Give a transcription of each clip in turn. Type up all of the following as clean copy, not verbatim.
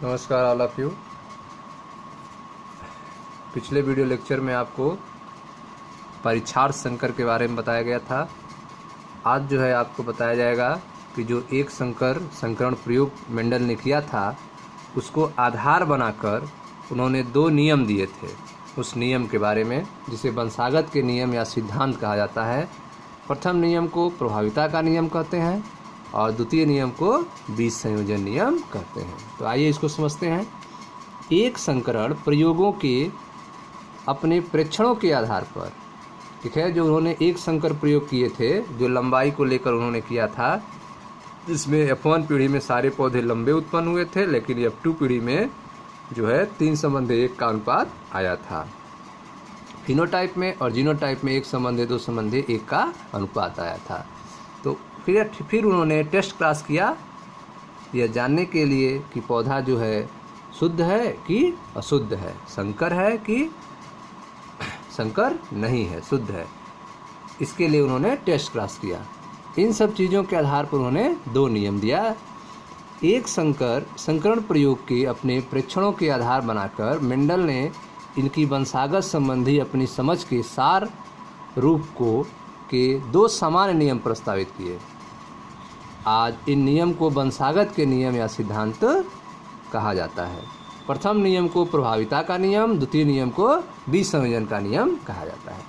नमस्कार all of you. पिछले video lecture में आपको परीक्षार्थ संकर के बारे में बताया गया था। आज जो है आपको बताया जाएगा कि जो एक संकरण प्रयोग मेंडल ने किया था उसको आधार बनाकर उन्होंने दो नियम दिए थे। उस नियम के बारे में जिसे वंशागत के नियम या सिद्धांत कहा जाता है। प्रथम नियम को प्रभाविता का नियम कहते हैं और द्वितीय नियम को बीज संयोजन नियम कहते हैं। तो आइए इसको समझते हैं। एक संकरण प्रयोगों के अपने प्रेक्षणों के आधार पर, ठीक है, जो उन्होंने एक संकर प्रयोग किए थे जो लंबाई को लेकर उन्होंने किया था, जिसमें F1 पीढ़ी में सारे पौधे लंबे उत्पन्न हुए थे, लेकिन F2 पीढ़ी में जो है 3:1 का अनुपात आया था। फिनोटाइप में और जीनोटाइप में 1:2:1 का अनुपात आया था। तो फिर उन्होंने टेस्ट क्लास किया यह जानने के लिए कि पौधा जो है शुद्ध है कि अशुद्ध है, संकर है कि संकर नहीं है, शुद्ध है। इसके लिए उन्होंने टेस्ट क्लास किया। इन सब चीज़ों के आधार पर उन्होंने दो नियम दिया। एक संकरण प्रयोग के अपने प्रेक्षणों के आधार बनाकर मेंडल ने इनकी वंशागत संबंधी अपनी समझ के सार रूप के दो सामान्य नियम प्रस्तावित किए। आज इन नियम को वंशागत के नियम या सिद्धांत कहा जाता है। प्रथम नियम को प्रभाविता का नियम, द्वितीय नियम को बीज संयोजन का नियम कहा जाता है।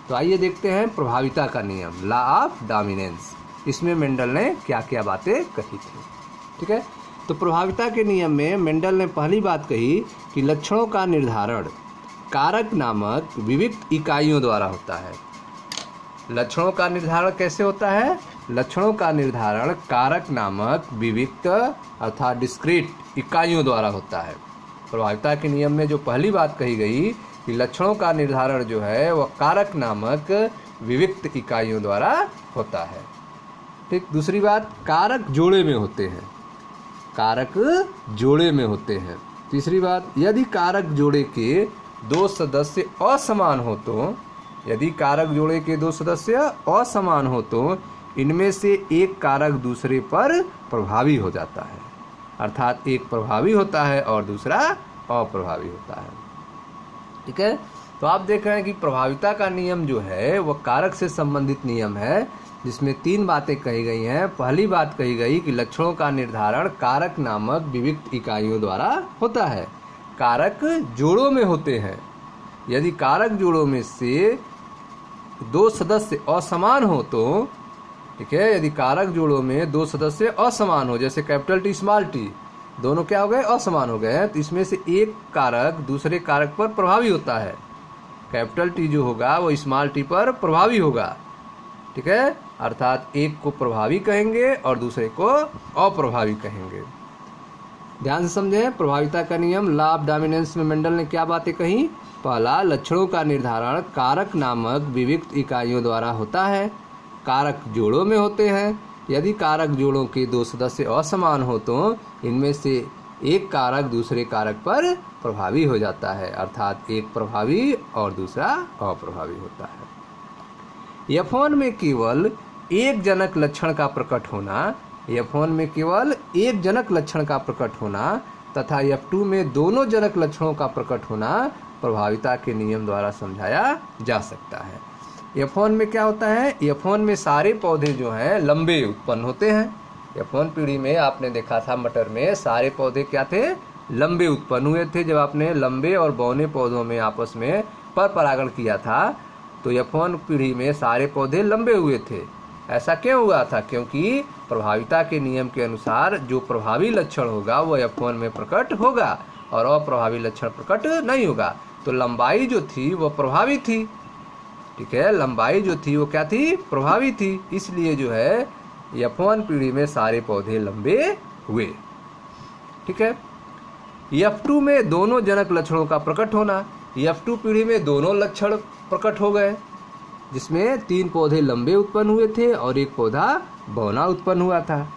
तो आइए देखते हैं प्रभाविता का नियम, लॉ ऑफ डोमिनेंस। इसमें मेंडल ने क्या क्या बातें कही थी, ठीक है। तो प्रभाविता के नियम में मेंडल ने पहली बात कही कि लक्षणों का निर्धारण कारक नामक विविक्त इकाइयों द्वारा होता है। लक्षणों का निर्धारण कैसे होता है? लक्षणों का निर्धारण कारक नामक विविक्त अर्थात डिस्क्रीट इकाइयों द्वारा होता है। प्रभाविता के नियम में जो पहली बात कही गई कि लक्षणों का निर्धारण जो है वह कारक नामक विविक्त इकाइयों द्वारा होता है, ठीक। दूसरी बात, कारक जोड़े में होते हैं, कारक जोड़े में होते हैं। तीसरी बात, यदि कारक जोड़े के दो सदस्य असमान हो तो, यदि कारक जोड़े के दो सदस्य असमान हो तो इनमें से एक कारक दूसरे पर प्रभावी हो जाता है, अर्थात एक प्रभावी होता है और दूसरा अप्रभावी होता है, ठीक है। तो आप देख रहे हैं कि प्रभाविता का नियम जो है वह कारक से संबंधित नियम है, जिसमें तीन बातें कही गई हैं। पहली बात कही गई कि लक्षणों का निर्धारण कारक नामक विविक्त इकाइयों द्वारा होता है। कारक जोड़ों में होते हैं। यदि कारक जोड़ों में से दो सदस्य असमान हो तो, ठीक है, यदि कारक जोड़ों में दो सदस्य असमान हो, जैसे कैपिटल टी स्मॉल टी, दोनों क्या हो गए? असमान हो गए हैं, तो इसमें से एक कारक दूसरे कारक पर प्रभावी होता है। कैपिटल टी जो होगा वो स्मॉल टी पर प्रभावी होगा, ठीक है, अर्थात एक को प्रभावी कहेंगे और दूसरे को अप्रभावी कहेंगे। ध्यान से समझें प्रभाविता का नियम, लॉ ऑफ डोमिनेंस में मेंडल ने क्या बातें कही? पहला, लक्षणों का निर्धारण कारक नामक विविक्त इकाइयों द्वारा होता है। कारक जोड़ों में होते हैं। यदि कारक जोड़ों के दो सदस्य असमान हो तो इनमें से एक कारक दूसरे कारक पर प्रभावी हो जाता है, अर्थात एक प्रभावी और दूसरा अप्रभावी होता है। F1 में केवल एक जनक लक्षण का प्रकट होना, F1 में केवल एक जनक लक्षण का प्रकट होना तथा F2 में दोनों जनक लक्षणों का प्रकट होना प्रभाविता के नियम द्वारा समझाया जा सकता है। F1 में क्या होता है? F1 में सारे पौधे जो हैं लंबे उत्पन्न होते हैं। F1 पीढ़ी में आपने देखा था मटर में सारे पौधे क्या थे? लंबे उत्पन्न हुए थे। जब आपने लंबे और बौने पौधों में आपस में पर परागण किया था तो F1 पीढ़ी में सारे पौधे लंबे हुए थे। ऐसा क्यों हुआ था? क्योंकि प्रभाविता के नियम के अनुसार जो प्रभावी लक्षण होगा वह F1 में प्रकट होगा और अप्रभावी लक्षण प्रकट नहीं होगा। तो लंबाई जो थी वह प्रभावी थी, ठीक है, लंबाई जो थी वो क्या थी? प्रभावी थी। इसलिए जो है F1 पीढ़ी में सारे पौधे लंबे हुए, ठीक है। F2 में दोनों जनक लक्षणों का प्रकट होना, F2 पीढ़ी में दोनों लक्षण प्रकट हो गए, जिसमें 3 पौधे लंबे उत्पन्न हुए थे और एक पौधा बौना उत्पन्न हुआ था,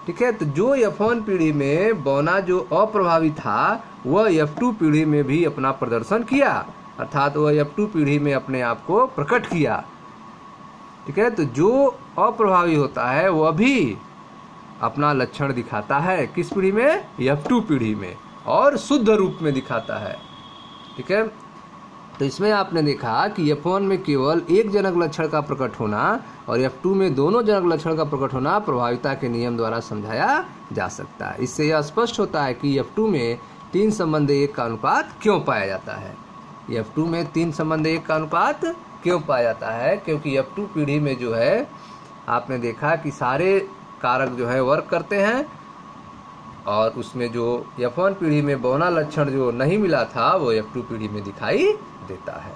ठीक है। तो जो F1 पीढ़ी में बौना जो अप्रभावी था वह F2 पीढ़ी में भी अपना प्रदर्शन किया, अर्थात वह F2 पीढ़ी में अपने आप को प्रकट किया, ठीक है। तो जो अप्रभावी होता है वह भी अपना लक्षण दिखाता है, किस पीढ़ी में? F2 पीढ़ी में। और शुद्ध रूप में दिखाता है। ठीक है, तो इसमें आपने देखा कि F1 में केवल एक जनक लक्षण का प्रकट होना और F2 में दोनों जनक लक्षण का प्रकट होना प्रभाविता के नियम द्वारा समझाया जा सकता है। इससे यह स्पष्ट होता है कि F2 में 3 संबंध 1 का अनुपात क्यों पाया जाता है। F2 में 3 संबंध 1 का अनुपात क्यों पाया जाता है, क्योंकि F2 पीढ़ी में जो है आपने देखा कि सारे कारक जो है वर्क करते हैं और उसमें जो F1 पीढ़ी में बौना लक्षण जो नहीं मिला था वो F2 पीढ़ी में दिखाई देता है।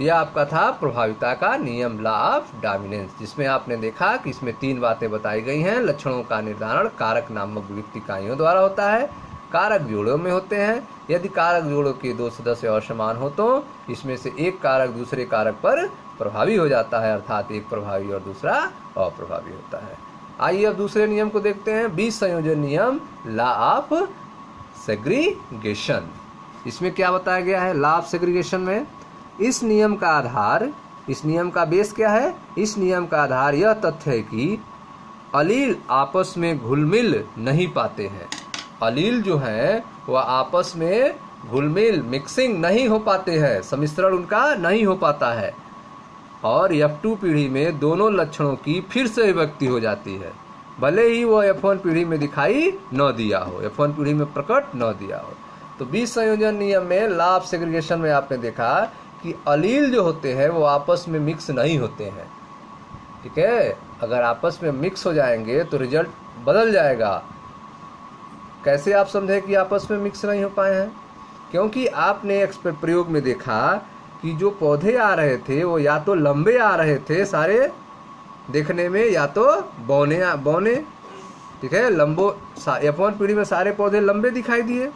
यह आपका था प्रभाविता का नियम, लॉ ऑफ डोमिनेंस, जिसमें आपने देखा कि इसमें 3 बातें बताई गई हैं। लक्षणों का निर्धारण कारक नामक वियुक्त इकाइयों द्वारा होता है, कारक जोड़ों में होते हैं। यदि कारक जोड़ों के 2 सदस्य असमान हो तो इसमें से एक कारक दूसरे कारक पर प्रभावी हो जाता है, अर्थात एक प्रभावी और दूसरा अप्रभावी होता है। आइए अब दूसरे नियम को देखते हैं, बीज संयोजन नियम, लॉ ऑफ सेग्रीगेशन। इसमें क्या बताया गया है लॉ ऑफ सेग्रीगेशन में? इस नियम का आधार, इस नियम का बेस क्या है? इस नियम का आधार यह तथ्य है कि अलील आपस में घुल-मिल नहीं पाते हैं। अलील जो है वह आपस में घुल-मिल, मिक्सिंग नहीं हो पाते हैं, सम्मिश्रण उनका नहीं हो पाता है और F2 पीढ़ी में दोनों लक्षणों की फिर से अभिव्यक्ति हो जाती है, भले ही वो F1 पीढ़ी में दिखाई न दिया हो, F1 पीढ़ी में प्रकट न दिया हो। तो बीज संयोजन नियम में, लॉ ऑफ सेग्रीगेशन में आपने देखा कि अलील जो होते हैं वो आपस में मिक्स नहीं होते हैं। ठीक है, अगर आपस में मिक्स हो जाएंगे तो रिजल्ट बदल जाएगा। कैसे आप समझे कि आपस में मिक्स नहीं हो पाए हैं? क्योंकि आपने प्रयोग में देखा कि जो पौधे आ रहे थे वो या तो लंबे आ रहे थे सारे देखने में, या तो बौने। ठीक है, F1 पीढ़ी में सारे पौधे लंबे दिखाई दिए,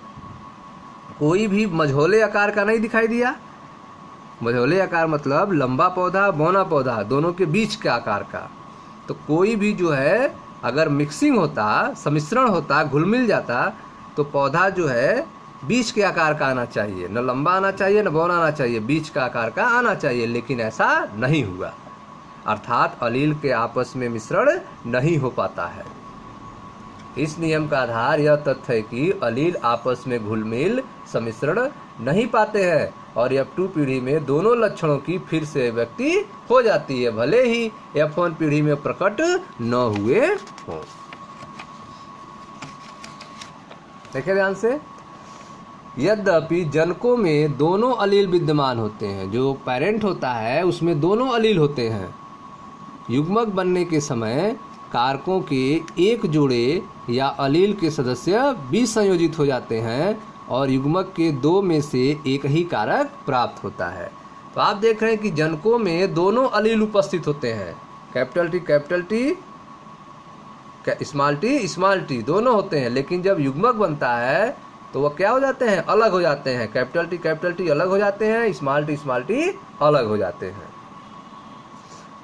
कोई भी मझोले आकार का नहीं दिखाई दिया। मझोले आकार मतलब लंबा पौधा, बौना पौधा, दोनों के बीच के आकार का। तो कोई भी जो है अगर मिक्सिंग होता, सम्मिश्रण होता, घुल मिल जाता, तो पौधा जो है बीच के आकार का आना चाहिए, न लंबा आना चाहिए न बौना आना चाहिए, बीच का आकार का आना चाहिए, लेकिन ऐसा नहीं हुआ, अर्थात अलील के आपस में मिश्रण नहीं हो पाता है। इस नियम का आधार यह तथ्य है कि अलील आपस में घुल-मिल सम्मिश्रण नहीं पाते हैं और F2 पीढ़ी में दोनों लक्षणों की फिर से अभिव्यक्ति हो जाती है, भले ही F1 पीढ़ी में प्रकट न हुए हों। देखिए ध्यान से, यद्यपि जनकों में दोनों अलील विद्यमान होते हैं, जो पेरेंट होता है उसमें दोनों अलील होते हैं, युग्मक बनने के समय कारकों के एक जोड़े या अलील के सदस्य बीज संयोजित हो जाते हैं और युग्मक के 2 में से एक ही कारक प्राप्त होता है। तो आप देख रहे हैं कि जनकों में दोनों अलील उपस्थित होते हैं, कैपिटल टी, स्मॉल टी दोनों होते हैं, लेकिन जब युग्मक बनता है तो वह क्या हो जाते हैं? अलग हो जाते हैं। कैपिटल टी अलग हो जाते हैं, स्मॉल टी अलग हो जाते हैं।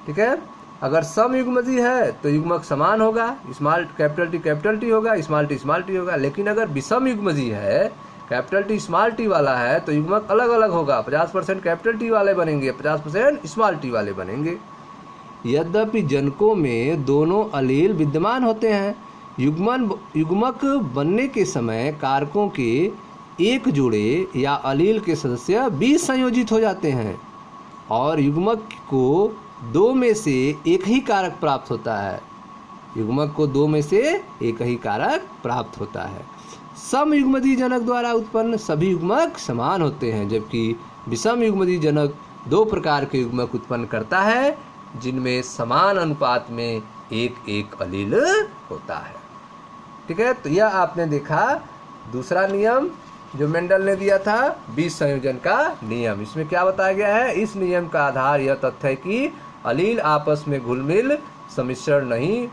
ठीक है, अगर सम युग्मजी है तो युग्मक समान होगा, कैपिटल टी होगा, स्मॉल टी होगा। लेकिन अगर विषम युग्मजी है, कैपिटल टी स्मॉल टी वाला है, तो युग्मक अलग अलग होगा, 50% कैपिटल टी वाले बनेंगे, 50% स्मॉल टी वाले बनेंगे। यद्यपि जनकों में दोनों अलील विद्यमान होते हैं, युग्मक बनने के समय कारकों के एक जोड़े या अलील के सदस्य बीज संयोजित हो जाते हैं और युग्मक को 2 में से एक ही कारक प्राप्त होता है। युग्मक को 2 में से एक ही कारक प्राप्त होता है। सम युग्मजी जनक द्वारा उत्पन्न सभी युग्मक समान होते हैं, जबकि विषम युग्मजी जनक 2 प्रकार के युग्मक उत्पन्न करता है, जिनमें समान अनुपात में एक अलील होता है। ठीक है, तो यह आपने देखा दूसरा नियम जो मेंडल ने दिया था, बीज संयोजन का नियम। इसमें क्या बताया गया है? इस नियम का आधार यह तथ्य है कि अलील आपस में घुल-मिल सम्मिश्रण नहीं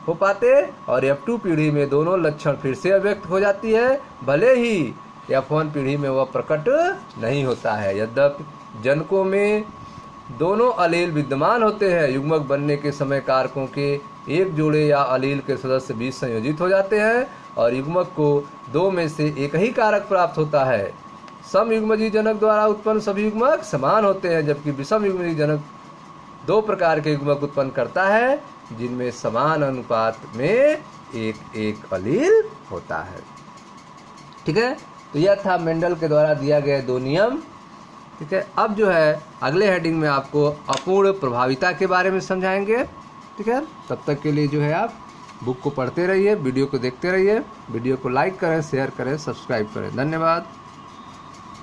हो पाते और F2 पीढ़ी में दोनों लक्षण फिर से अभिव्यक्त हो जाती है, भले ही F1 पीढ़ी में वह प्रकट नहीं होता है। यद्यपि जनकों में दोनों अलील विद्यमान होते हैं, युग्मक बनने के समय कारकों के एक जोड़े या अलील के सदस्य बीज संयोजित हो जाते हैं और युग्मक को 2 में से एक ही कारक प्राप्त होता है। सम युग्मजी जनक द्वारा उत्पन्न सभी युग्मक समान होते हैं, जबकि विषम युग्मजी जनक 2 प्रकार के युग्मक उत्पन्न करता है, जिनमें समान अनुपात में एक अलील होता है। ठीक है, तो यह था मेंडल के द्वारा दिया गया 2 नियम। ठीक है, अब जो है अगले हेडिंग में आपको अपूर्ण प्रभाविता के बारे में समझाएंगे। ठीक है, तब तक के लिए जो है आप बुक को पढ़ते रहिए, वीडियो को देखते रहिए, वीडियो को लाइक करें, शेयर करें, सब्सक्राइब करें। धन्यवाद।